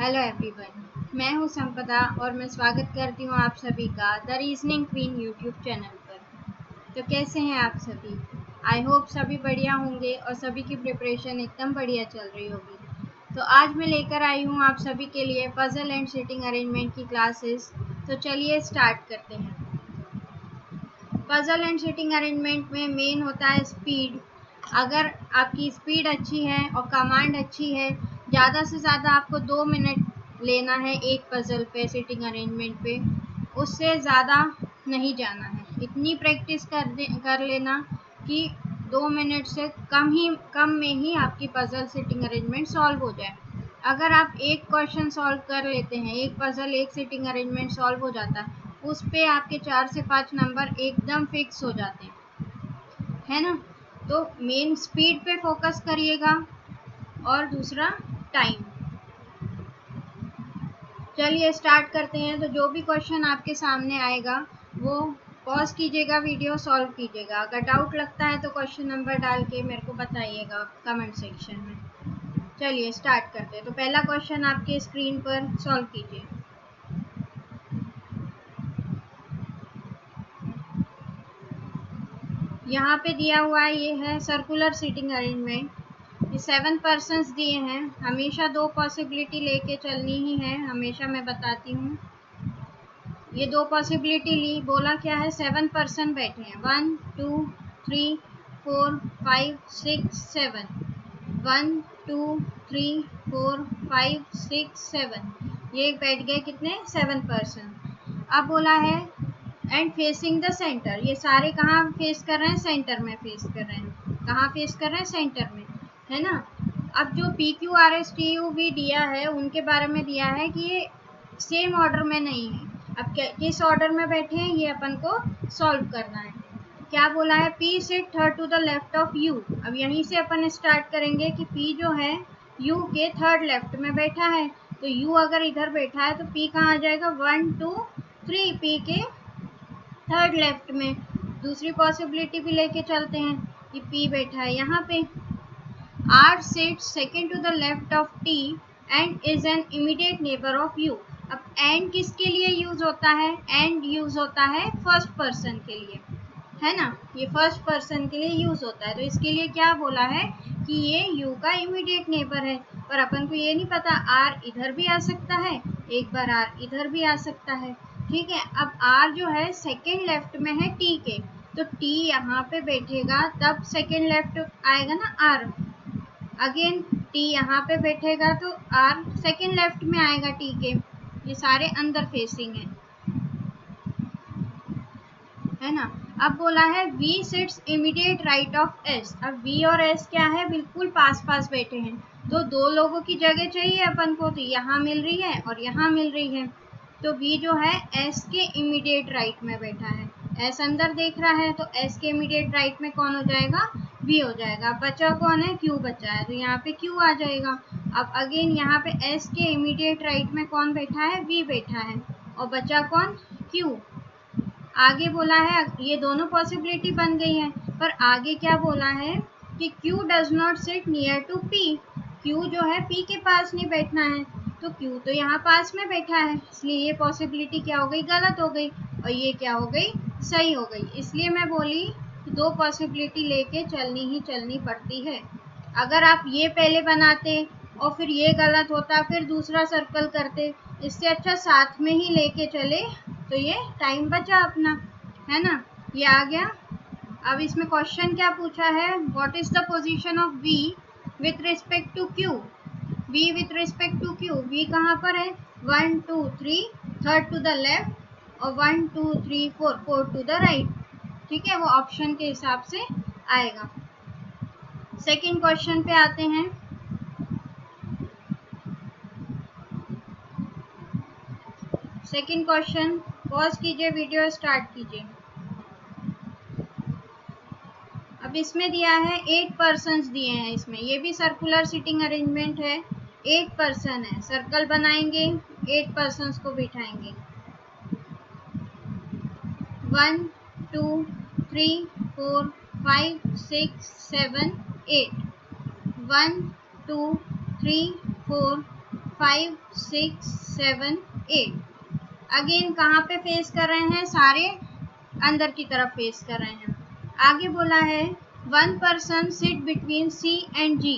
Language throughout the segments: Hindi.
हेलो एवरीवन, मैं हूं संपदा और मैं स्वागत करती हूं आप सभी का the reasoning queen YouTube channel पर। तो कैसे हैं आप सभी? आई होप सभी बढ़िया होंगे और सभी की प्रिपरेशन एकदम बढ़िया चल रही होगी। तो आज मैं लेकर आई हूं आप सभी के लिए पजल एंड सिटिंग अरेंजमेंट की क्लासेस। तो चलिए स्टार्ट करते हैं। पजल एंड सिटिंग अरेंजमेंट में मेन होता है स्पीड। अगर आपकी स्पीड अच्छी है और कमांड अच्छी है, ज़्यादा से ज़्यादा आपको 2 मिनट लेना है एक पजल पे, सिटिंग अरेंजमेंट पे, उससे ज़्यादा नहीं जाना है। इतनी प्रैक्टिस कर लेना कि 2 मिनट से कम में ही आपकी पजल सिटिंग अरेंजमेंट सॉल्व हो जाए। अगर आप एक क्वेश्चन सॉल्व कर लेते हैं, एक पजल एक सिटिंग अरेंजमेंट सॉल्व हो जाता है, उस पे आपके 4 से 5 नंबर एकदम फिक्स हो जाते हैं, है ना। तो मेन स्पीड पे फोकस करिएगा और दूसरा टाइम। चलिए स्टार्ट करते हैं। तो जो भी क्वेश्चन आपके सामने आएगा वो पॉज कीजिएगा, वीडियो सॉल्व कीजिएगा। अगर डाउट लगता है तो क्वेश्चन नंबर डाल के मेरे को बताइएगा कमेंट सेक्शन में। चलिए स्टार्ट करते हैं। तो पहला क्वेश्चन आपके स्क्रीन पर सॉल्व कीजिए। यहाँ पे दिया हुआ है, ये है सर्कुलर सीटिंग अरेंजमेंट। ये 7 पर्सन्स दिए हैं। हमेशा 2 पॉसिबिलिटी लेके चलनी ही है, हमेशा मैं बताती हूँ। ये 2 पॉसिबिलिटी ली, बोला क्या है, 7 पर्सन बैठे हैं। 1 2 3 4 5 6 7। 1 2 3 4 5 6 7। ये बैठ गए कितने, 7 पर्सन। अब बोला है एंड फेसिंग द सेंटर। ये सारे कहाँ फेस कर रहे हैं, सेंटर में फेस कर रहे हैं। कहाँ फेस कर रहे हैं, सेंटर में, है ना। अब जो P Q R S T U V दिया है उनके बारे में दिया है कि ये सेम ऑर्डर में नहीं है। अब किस ऑर्डर में बैठे हैं ये अपन को सॉल्व करना है। क्या बोला है, P sit third to the left of U. अब यहीं से अपन स्टार्ट करेंगे कि पी जो है यू के थर्ड लेफ्ट में बैठा है। तो यू अगर इधर बैठा है तो पी कहाँ आ जाएगा, 1 2 3, पी के थर्ड लेफ्ट में। दूसरी पॉसिबिलिटी भी लेके चलते हैं कि P बैठा है यहाँ पे। R sits second to the left of T and is an immediate neighbor of U। अब and किसके लिए यूज होता है, and यूज होता है फर्स्ट पर्सन के लिए, है ना। ये फर्स्ट पर्सन के लिए यूज होता है। तो इसके लिए क्या बोला है कि ये U का इमीडिएट नेबर है। पर अपन को ये नहीं पता, R इधर भी आ सकता है, एक बार R इधर भी आ सकता है, ठीक है। अब R जो है सेकेंड लेफ्ट में है T के, तो T यहाँ पे बैठेगा तब सेकेंड लेफ्ट आएगा ना R। अगेन T यहाँ पे बैठेगा तो R सेकेंड लेफ्ट में आएगा T के। ये सारे अंदर फेसिंग है ना। अब बोला है V sits immediate right of S। अब V और S क्या है, बिल्कुल पास पास बैठे हैं। तो 2 लोगों की जगह चाहिए अपन को, तो यहाँ मिल रही है और यहाँ मिल रही है। तो V जो है S के इमीडिएट राइट में बैठा है। S अंदर देख रहा है तो S के इमीडिएट राइट में कौन हो जाएगा, V हो जाएगा। बचा कौन है, Q बचा है, तो यहाँ पे Q आ जाएगा। अब अगेन यहाँ पे S के इमीडिएट राइट में कौन बैठा है, V बैठा है, और बचा कौन, Q। आगे बोला है, ये दोनों पॉसिबिलिटी बन गई है, पर आगे क्या बोला है कि Q does not sit near to P। Q जो है P के पास नहीं बैठना है, तो Q तो यहाँ पास में बैठा है, इसलिए ये पॉसिबिलिटी क्या हो गई, गलत हो गई, और ये क्या हो गई, सही हो गई। इसलिए मैं बोली कि 2 पॉसिबिलिटी लेके चलनी ही चलनी पड़ती है। अगर आप ये पहले बनाते और फिर ये गलत होता, फिर दूसरा सर्कल करते, इससे अच्छा साथ में ही लेके चले, तो ये टाइम बचा अपना, है ना। ये आ गया। अब इसमें क्वेश्चन क्या पूछा है, what is the position of V with respect to Q। V with respect to Q, V कहाँ पर है, 1 2 3 थर्ड टू द लेफ्ट, और 1 2 3 4 4 टू द राइट, ठीक है। वो ऑप्शन के हिसाब से आएगा। सेकेंड क्वेश्चन पे आते हैं। सेकेंड क्वेश्चन, पॉज कीजिए, वीडियो स्टार्ट कीजिए। अब इसमें दिया है 8 पर्सन्स दिए हैं। इसमें ये भी सर्कुलर सीटिंग अरेंजमेंट है। 8 पर्सन है, सर्कल बनाएंगे, 8 पर्सन्स को बिठाएंगे। 1 2 3 4 5 6 7 8। 1 2 3 4 5 6 7 8। अगेन कहाँ पे फेस कर रहे हैं, सारे अंदर की तरफ फेस कर रहे हैं। आगे बोला है 1 person sit between C and G.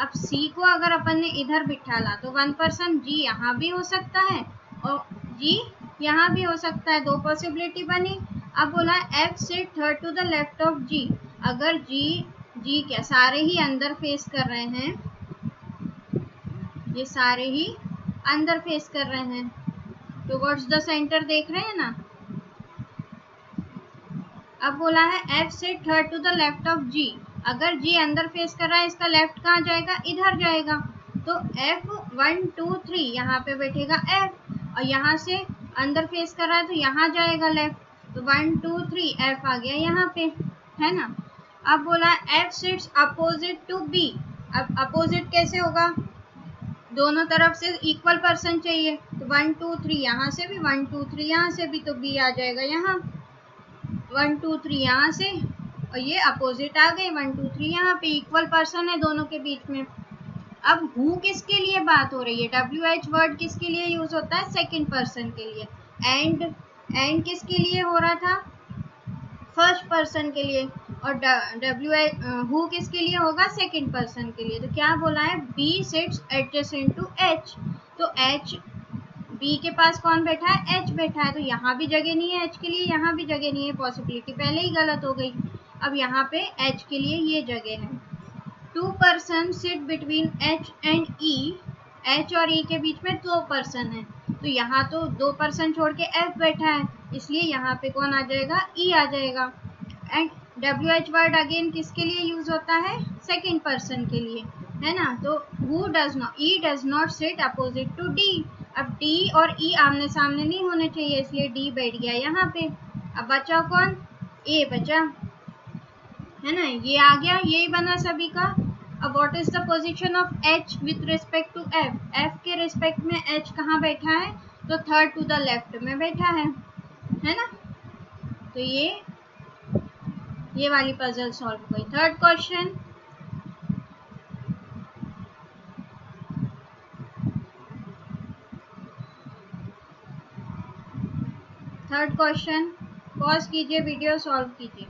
अब सी को अगर अपन ने इधर बिठाला तो 1 पर्सन जी यहाँ भी हो सकता है और जी यहाँ भी हो सकता है, 2 पॉसिबिलिटी बनी। अब बोला F sit third to the left of जी। अगर जी क्या सारे ही अंदर फेस कर रहे हैं, ये सारे ही अंदर फेस कर रहे हैं, टुवर्ड्स द सेंटर देख रहे हैं ना। अब बोला है f sit third to the left of जी। अगर जी अंदर फेस कर रहा है, इसका लेफ्ट कहाँ जाएगा, इधर जाएगा। तो एफ 1 2 3 यहाँ पे बैठेगा एफ, और यहाँ से अंदर फेस कर रहा है तो यहाँ जाएगा लेफ्ट, तो 1 2 3 एफ आ गया यहाँ पे, है ना। अब बोला F sits opposite to B. अब अपोजिट कैसे होगा, दोनों तरफ से इक्वल पर्सन चाहिए, तो 1 2 3 यहाँ से भी, 1 2 3 यहाँ से भी, तो बी आ जाएगा यहाँ, 1 2 3 यहाँ से, और ये अपोजिट आ गए 1 2 3 यहाँ पे, इक्वल पर्सन है दोनों के बीच में। अब हु किसके लिए बात हो रही है, WH वर्ड किसके लिए यूज होता है, सेकंड पर्सन के लिए। एंड किसके लिए हो रहा था, फर्स्ट पर्सन के लिए। और हु किसके लिए होगा, सेकंड पर्सन के लिए। तो क्या बोला है, B sits adjacent to H. तो एच, बी के पास कौन बैठा है, एच बैठा है, तो यहाँ भी जगह नहीं है एच के लिए, यहाँ भी जगह नहीं है, पॉसिबिलिटी पहले ही गलत हो गई। अब यहाँ पे एच के लिए ये जगह है। 2 person sit between H and E. H और ई के बीच में 2 पर्सन है, तो यहाँ तो 2 पर्सन छोड़ के एफ बैठा है, इसलिए यहाँ पे कौन आ जाएगा, ई आ जाएगा। एंड WH वर्ड अगेन किसके लिए यूज होता है, सेकंड पर्सन के लिए, है ना। तो e does not sit opposite to d. अब डी और ई आमने सामने नहीं होने चाहिए, इसलिए डी बैठ गया यहाँ पे। अब बचा कौन, ए बचा, है ना, ये आ गया, यही बना सभी का। अब what is the position of H with respect to F. F के रिस्पेक्ट में एच कहाँ बैठा है, तो थर्ड टू द लेफ्ट में बैठा है ना। तो ये वाली पजल सॉल्व हुई। थर्ड क्वेश्चन, पॉज कीजिए, वीडियो सॉल्व कीजिए।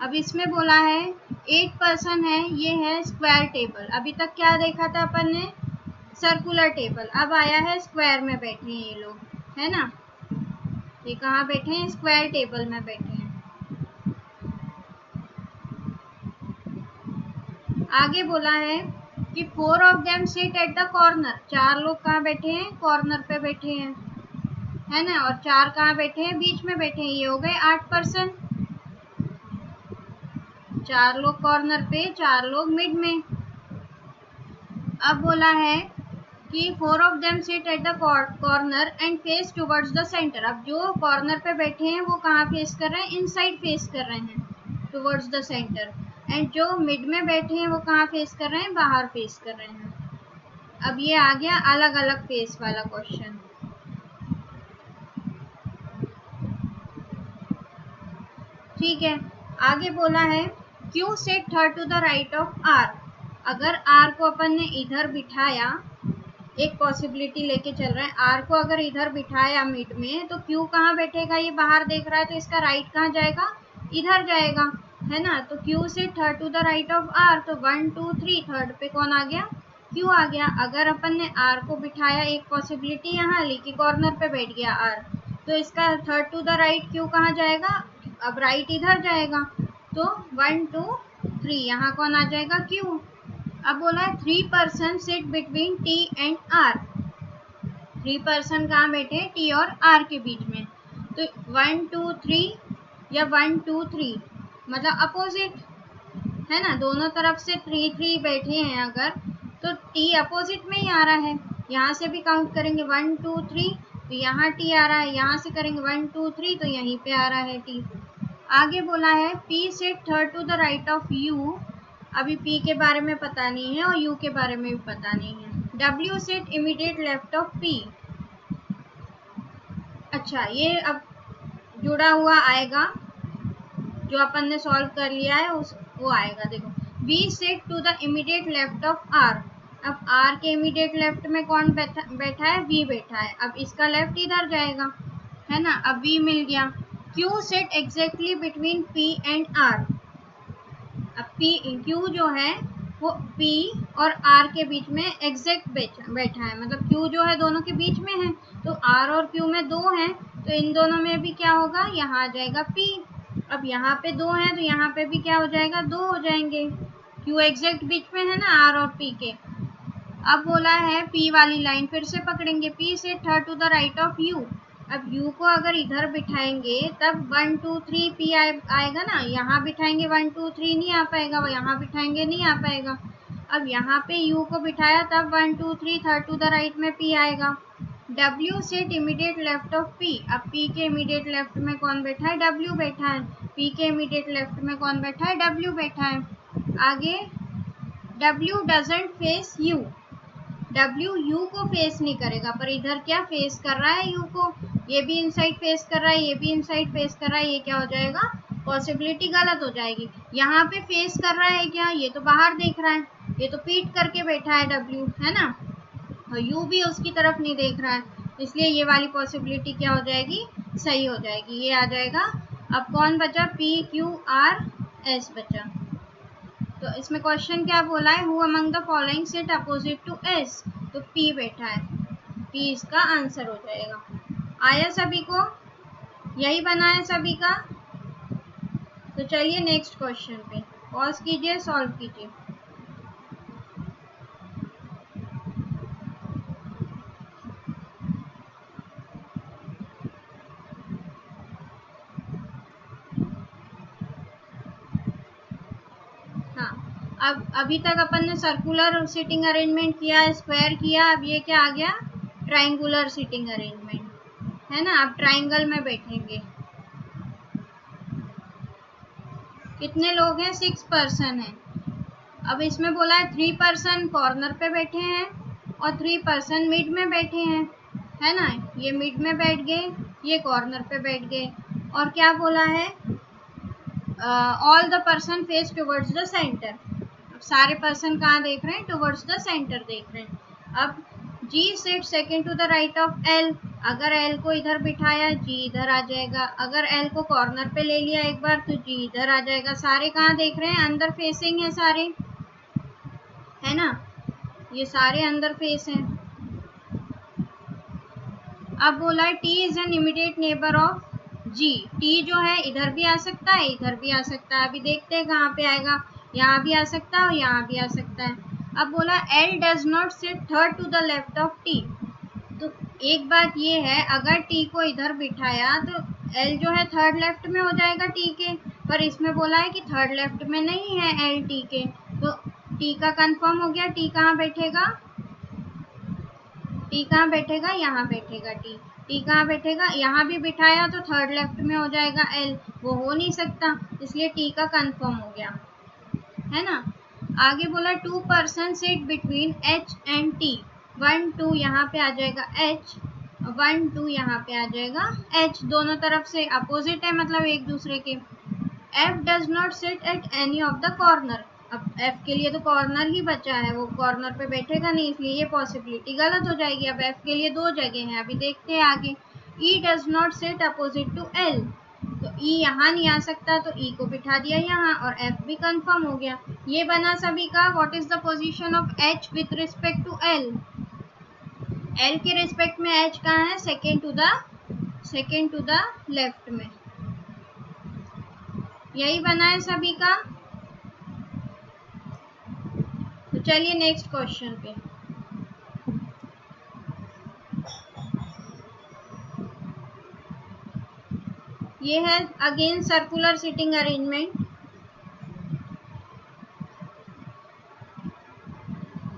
अब इसमें बोला है 8 पर्सन है, ये है स्क्वायर टेबल। अभी तक क्या देखा था अपन ने, सर्कुलर टेबल। अब आया है स्क्वायर में बैठे हैं ये लोग, है ना। ये कहाँ बैठे हैं, स्क्वायर टेबल में बैठे हैं। आगे बोला है कि 4 of them sit at the corner. 4 लोग कहाँ बैठे हैं, कॉर्नर पे बैठे हैं, है ना। और 4 कहाँ बैठे हैं, बीच में बैठे हैं। ये हो गए 8 पर्सन। 4 लोग कॉर्नर पे, 4 लोग मिड में। अब बोला है कि 4 of them sit at the corner and face towards the centre. अब जो कॉर्नर पे बैठे हैं वो कहाँ फेस कर रहे हैं, इनसाइड फेस कर रहे हैं, टुवर्ड्स द सेंटर। एंड जो मिड में बैठे हैं वो कहाँ फेस कर रहे हैं, बाहर फेस कर रहे हैं। अब ये आ गया अलग अलग फेस वाला क्वेश्चन। ठीक है, आगे बोला है Q sit third to the right of R. अगर आर को अपन ने इधर बिठाया, एक पॉसिबिलिटी लेके चल रहे हैं, आर को अगर इधर बिठाया मिड में, तो क्यू कहाँ बैठेगा, ये बाहर देख रहा है, तो इसका राइट कहाँ जाएगा, इधर जाएगा, है ना। तो क्यू से third to the right of R, तो 1 2 3 थर्ड पे कौन आ गया, क्यू आ गया। अगर अपन ने आर को बिठाया, एक पॉसिबिलिटी यहाँ ली कि कॉर्नर पे बैठ गया आर, तो इसका third to the right Q कहाँ जाएगा, अब राइट इधर जाएगा, तो 1 2 3 यहाँ कौन आ जाएगा, क्यू। अब बोला है 3 person sit between T and R. 3 person कहाँ बैठे, टी और आर के बीच में। तो 1 2 3 या 1 2 3 मतलब अपोजिट, है ना। दोनों तरफ से 3 3 बैठे हैं अगर, तो टी अपोजिट में ही आ रहा है। यहाँ से भी काउंट करेंगे 1 2 3, तो यहाँ टी आ रहा है, यहाँ से करेंगे 1 2 3, तो यहीं पे आ रहा है टी। आगे बोला है P sit third to the right of U. अभी पी के बारे में पता नहीं है और यू के बारे में भी पता नहीं है। W sit immediate left of P. अच्छा, ये अब जुड़ा हुआ आएगा जो अपन ने सॉल्व कर लिया है उस वो आएगा। देखो, V sit to the immediate left of R. अब आर के इमीडिएट लेफ्ट में कौन बैठा है? वी बैठा है। अब इसका लेफ्ट इधर जाएगा, है ना। अब वी मिल गया। Q sit exactly between P and R. अब क्यू जो है वो पी और आर के बीच में एग्जैक्ट बैठा है, मतलब क्यू जो है दोनों के बीच में है, तो आर और क्यू में 2 हैं, तो इन दोनों में भी क्या होगा? यहाँ आ जाएगा पी। अब यहाँ पे 2 हैं तो यहाँ पे भी क्या हो जाएगा? 2 हो जाएंगे। क्यू एग्जैक्ट बीच में है ना आर और पी के। अब बोला है पी वाली लाइन फिर से पकड़ेंगे। पी से third to the right of U. अब u को अगर इधर बिठाएंगे तब 1 2 3 p आएगा ना। यहाँ बिठाएंगे 1 2 3 नहीं आ पाएगा, यहाँ बिठाएंगे नहीं आ पाएगा। अब यहाँ पे u को बिठाया तब 1 2 3 थर्ड टू द राइट में p आएगा। w sit immediate left of p। अब p के इमीडिएट लेफ्ट में कौन बैठा है? w बैठा है। p के इमीडिएट लेफ्ट में कौन बैठा है? w बैठा है। आगे w doesn't face u। W U को फेस नहीं करेगा, पर इधर क्या फेस कर रहा है? U को। ये भी इनसाइड फेस कर रहा है, ये भी इनसाइड फेस कर रहा है। ये क्या हो जाएगा? पॉसिबिलिटी गलत हो जाएगी। यहाँ पे फेस कर रहा है क्या? ये तो बाहर देख रहा है, ये तो पीठ करके बैठा है W, है ना। और U भी उसकी तरफ नहीं देख रहा है, इसलिए ये वाली पॉसिबिलिटी क्या हो जाएगी? सही हो जाएगी। ये आ जाएगा। अब कौन बचा? P Q R S बचा। तो इसमें क्वेश्चन क्या बोला है? Who among the following sit opposite to S. तो पी बैठा है, पी इसका आंसर हो जाएगा। आया सभी को? यही बना है सभी का। तो चलिए नेक्स्ट क्वेश्चन पे पॉज कीजिए, सॉल्व कीजिए। अब अभी तक अपन ने सर्कुलर सिटिंग अरेंजमेंट किया, स्क्वायर किया। अब ये क्या आ गया? ट्रायंगुलर सिटिंग अरेंजमेंट, है ना। अब ट्रायंगल में बैठेंगे। कितने लोग हैं? 6 पर्सन हैं। अब इसमें बोला है 3 पर्सन कॉर्नर पे बैठे हैं और 3 पर्सन मिड में बैठे हैं, है ना। ये मिड में बैठ गए, ये कॉर्नर पे बैठ गए। और क्या बोला है? All the person face towards the centre. सारे पर्सन कहाँ देख रहे हैं? टुवर्ड्स द सेंटर देख रहे हैं। अब G sit second to the right of L। अगर L को इधर बिठाया G इधर आ जाएगा। अगर L को कॉर्नर पे ले लिया एक बार तो G इधर आ जाएगा। सारे कहाँ देख रहे हैं? अंदर फेसिंग है सारे, है ना। ये सारे अंदर फेस हैं। अब बोला है T is an immediate neighbour of G। T जो है इधर भी आ सकता है, इधर भी आ सकता है। अभी देखते हैं कहाँ पे आएगा। यहाँ भी आ सकता है और यहाँ भी आ सकता है। अब बोला L does not sit third to the left of T। तो एक बात ये है, अगर T को इधर बिठाया तो L जो है थर्ड लेफ्ट में हो जाएगा T के, पर इसमें बोला है कि थर्ड लेफ्ट में नहीं है L T के। तो T का कंफर्म हो गया। T कहाँ बैठेगा? T कहाँ बैठेगा? यहाँ बैठेगा T। T कहाँ बैठेगा? यहाँ भी बिठाया तो थर्ड लेफ्ट में हो जाएगा L, वो हो नहीं सकता, इसलिए T का कंफर्म हो गया, है ना। आगे बोला 2 person sit between H and T। 1 2 यहाँ पे आ जाएगा H, 1 2 यहाँ पे आ जाएगा H। दोनों तरफ से अपोजिट है, मतलब एक दूसरे के। F does not sit at any of the corner. अब F के लिए तो कॉर्नर ही बचा है, वो कॉर्नर पे बैठेगा नहीं, इसलिए ये पॉसिबिलिटी गलत हो जाएगी। अब F के लिए 2 जगह हैं, अभी देखते हैं आगे। E does not sit opposite to L। तो E यहाँ नहीं आ सकता, तो E को बिठा दिया यहाँ और F भी कंफर्म हो गया। ये बना सभी का। What is the position of H with respect to L। L के रिस्पेक्ट में H कहाँ है? सेकेंड टू द लेफ्ट में। यही बना है सभी का। तो चलिए नेक्स्ट क्वेश्चन पे। ये है अगेन सर्कुलर सिटिंग अरेंजमेंट।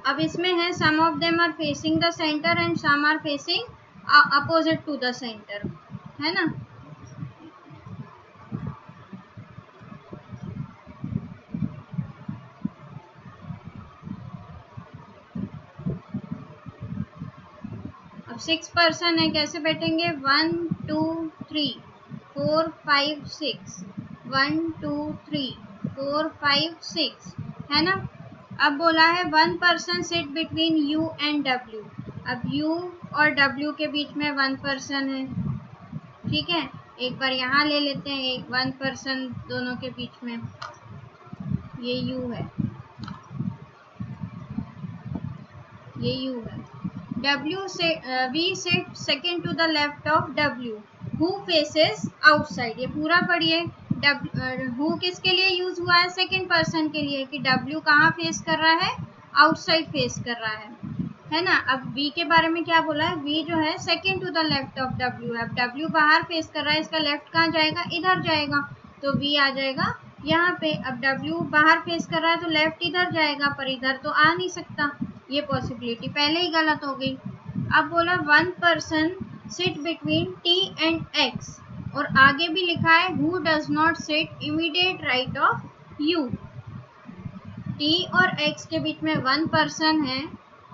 अब इसमें है some of them are facing the centre and some are facing opposite to the centre, है ना। अब 6 पर्सन है, कैसे बैठेंगे? 1 2 3 4 5 6। 1 2 3 4 5 6 है ना। अब बोला है 1 person sit between U and W। अब U और W के बीच में 1 पर्सन है, ठीक है। एक बार यहाँ ले लेते हैं, एक 1 पर्सन दोनों के बीच में, ये U है, ये U है। W से V sit second to the left of W who faces outside. ये पूरा पढ़िए। हु किसके लिए यूज हुआ है? सेकेंड पर्सन के लिए, कि W कहाँ फेस कर रहा है? आउटसाइड फेस कर रहा है ना। अब V के बारे में क्या बोला है? V जो है second to the left of W है। अब W बाहर फेस कर रहा है, इसका लेफ्ट कहाँ जाएगा? इधर जाएगा, तो V आ जाएगा यहाँ पे। अब W बाहर फेस कर रहा है तो लेफ्ट इधर जाएगा, पर इधर तो आ नहीं सकता, ये पॉसिबिलिटी पहले ही गलत हो गई। अब बोला 1 person sit between T and X, और आगे भी लिखा है who does not sit immediate right of U। T और X के बीच में 1 पर्सन है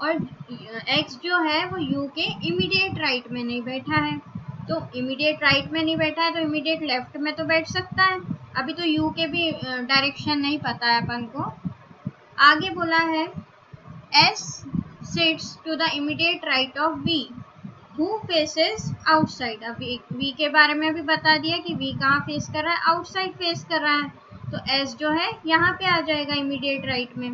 और X जो है वो U के इमीडिएट राइट में नहीं बैठा है। तो इमीडिएट राइट में नहीं बैठा है तो इमीडिएट लेफ्ट में तो बैठ सकता है। अभी तो U के भी डायरेक्शन नहीं पता है अपन को। आगे बोला है S sits to the immediate right of V who faces outside। अब V के बारे में भी बता दिया कि V कहाँ फेस कर रहा है? आउटसाइड फेस कर रहा है, तो S जो है यहाँ पे आ जाएगा इमीडिएट राइट में,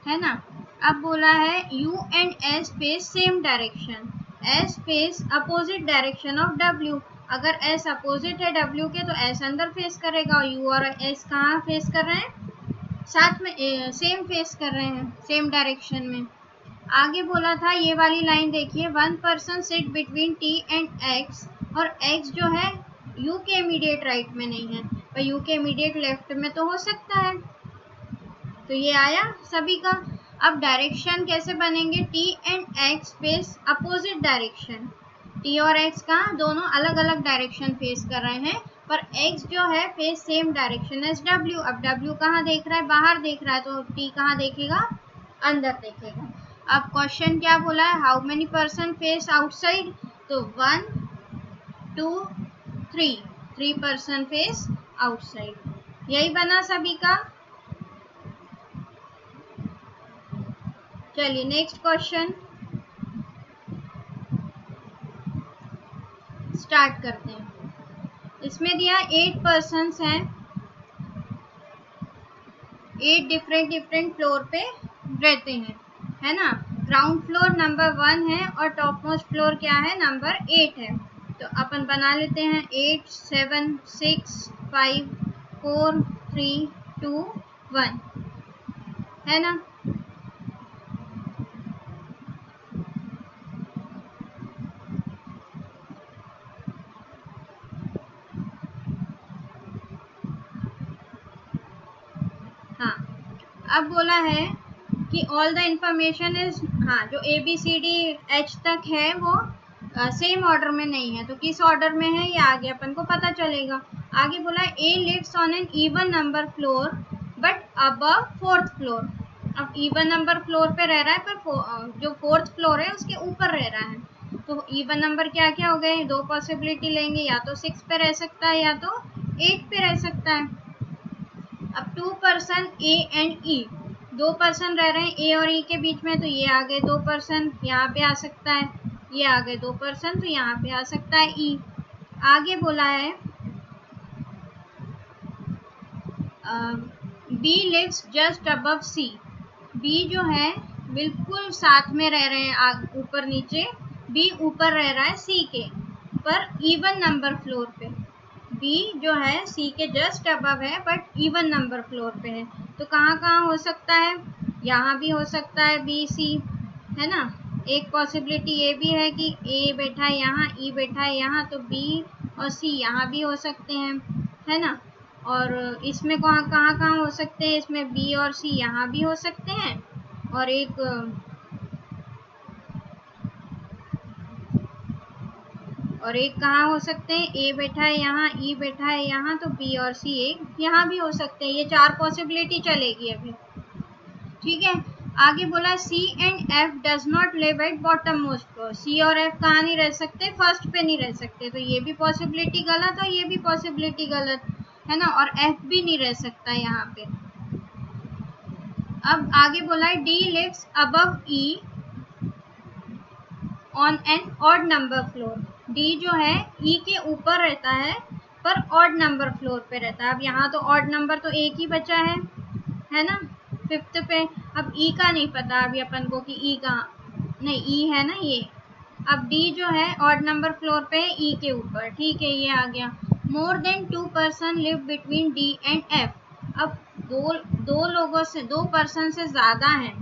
है ना। अब बोला है U and S face same direction, S face opposite direction of W। अगर S अपोजिट है W के तो S अंदर फेस करेगा, और U और S कहाँ फेस कर रहे हैं? साथ में सेम फेस कर रहे हैं, सेम डायरेक्शन में। आगे बोला था, ये वाली लाइन देखिए, 1 person sit between T and X, और X जो है U के इमीडिएट राइट में नहीं है, पर U के इमीडिएट लेफ्ट में तो हो सकता है। तो ये आया सभी का। अब डायरेक्शन कैसे बनेंगे? T and X face opposite direction. T और X का दोनों अलग अलग डायरेक्शन फेस कर रहे हैं, पर X जो है face same direction as W। अब W कहाँ देख रहा है? बाहर देख रहा है, तो T कहाँ देखेगा? अंदर देखेगा। अब क्वेश्चन क्या बोला है? How many person face outside? तो 1 2 3 पर्सन फेस आउटसाइड। यही बना सभी का। चलिए नेक्स्ट क्वेश्चन स्टार्ट करते हैं। इसमें दिया 8 पर्सन्स हैं, 8 डिफरेंट फ्लोर पे रहते हैं, है ना। ग्राउंड फ्लोर नंबर 1 है और टॉप मोस्ट फ्लोर क्या है? नंबर 8 है। तो अपन बना लेते हैं 8 7 6 5 4 3 2 1, है ना। हाँ, अब बोला है कि ऑल द इंफॉर्मेशन इज, हाँ, जो ABCD तक है वो सेम ऑर्डर में नहीं है, तो किस ऑर्डर में है ये आगे अपन को पता चलेगा। आगे बोला है A lives on an even number floor but above 4th floor. अब इवन नंबर फ्लोर पे रह रहा है, पर जो 4th फ्लोर है उसके ऊपर रह रहा है। तो इवन नंबर क्या क्या हो गए? 2 पॉसिबिलिटी लेंगे, या तो 6 पे रह सकता है या तो 8 पे रह सकता है। अब 2 person A and E, 2 person रह रहे हैं A और E के बीच में, तो ये आ गए 2 पर्सन, यहाँ पे आ सकता है। ये आ गए 2 पर्सन, तो यहाँ पे आ सकता है E। आगे बोला है B lives just above C। B जो है बिल्कुल साथ में रह रहे हैं, ऊपर नीचे। B ऊपर रह रहा है C के, पर इवन नंबर फ्लोर पे। B जो है C के जस्ट अबव है, बट इवन नंबर फ्लोर पे है। तो कहाँ कहाँ हो सकता है? यहाँ भी हो सकता है B C, है ना। एक पॉसिबिलिटी ये भी है कि A बैठा है यहाँ, E बैठा है यहाँ, तो B और C यहाँ भी हो सकते हैं, है ना। और इसमें कहाँ हो सकते हैं? इसमें B और C यहाँ भी हो सकते हैं, और एक कहाँ हो सकते हैं? A बैठा है यहाँ, E बैठा है यहाँ, तो B और C एक यहाँ भी हो सकते हैं। ये 4 पॉसिबिलिटी चलेगी अभी, ठीक है। आगे बोला C and F does not live at bottom most floor. C और F कहाँ नहीं रह सकते? फर्स्ट पे नहीं रह सकते, तो ये भी पॉसिबिलिटी गलत और ये भी पॉसिबिलिटी गलत। है ना, और F भी नहीं रह सकता यहाँ पे। अब आगे बोला है D lives above E on an odd number floor। D जो है E के ऊपर रहता है पर ऑड नंबर फ्लोर पे रहता है। अब यहाँ तो ऑड नंबर तो एक ही बचा है ना, 5th पे। अब E का नहीं पता अभी अपन को कि E कहाँ, नहीं E है ना ये। अब D जो है ऑड नंबर फ्लोर पे है E के ऊपर, ठीक है, ये आ गया। More than 2 person live between D and F। अब दो लोगों से, 2 पर्सन से ज़्यादा हैं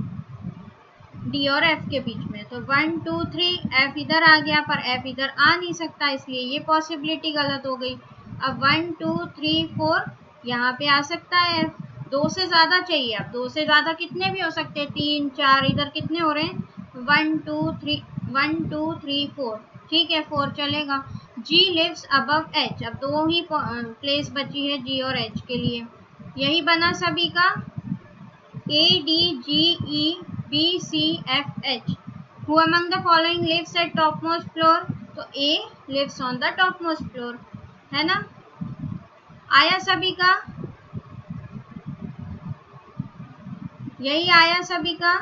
D और F के बीच में, तो 1 2 3 F इधर आ गया पर F इधर आ नहीं सकता, इसलिए ये पॉसिबिलिटी गलत हो गई। अब 1 2 3 4 यहाँ पे आ सकता है F, 2 से ज़्यादा चाहिए। अब 2 से ज़्यादा कितने भी हो सकते हैं, 3 4, इधर कितने हो रहे हैं, 1 2 3 4, ठीक है, 4 चलेगा। G lives above H। अब 2 ही प्लेस बची है G और H के लिए, यही बना सभी का A D G E B C F H। Who among the following lives at topmost floor? तो A lives on the topmost floor, है ना। आया सभी का, यही आया सभी का।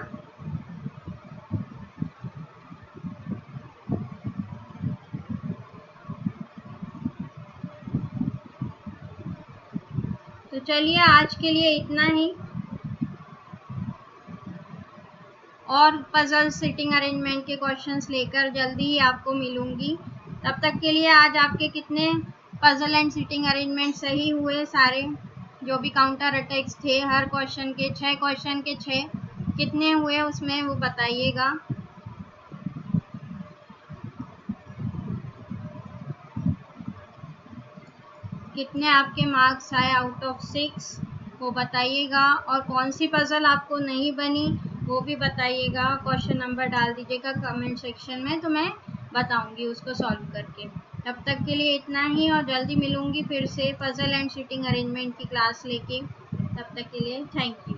तो चलिए आज के लिए इतना ही, और पजल सिटिंग अरेंजमेंट के क्वेश्चंस लेकर जल्दी ही आपको मिलूंगी। तब तक के लिए आज आपके कितने पजल एंड सिटिंग अरेंजमेंट सही हुए, सारे जो भी काउंटर अटैक्स थे, हर क्वेश्चन के 6 क्वेश्चन के 6 कितने हुए उसमें वो बताइएगा। कितने आपके मार्क्स आए आउट ऑफ 6 वो बताइएगा, और कौन सी पजल आपको नहीं बनी वो भी बताइएगा। क्वेश्चन नंबर डाल दीजिएगा कमेंट सेक्शन में, तो मैं बताऊंगी उसको सॉल्व करके। तब तक के लिए इतना ही, और जल्दी मिलूंगी फिर से पजल एंड सिटिंग अरेंजमेंट की क्लास लेके। तब तक के लिए थैंक यू।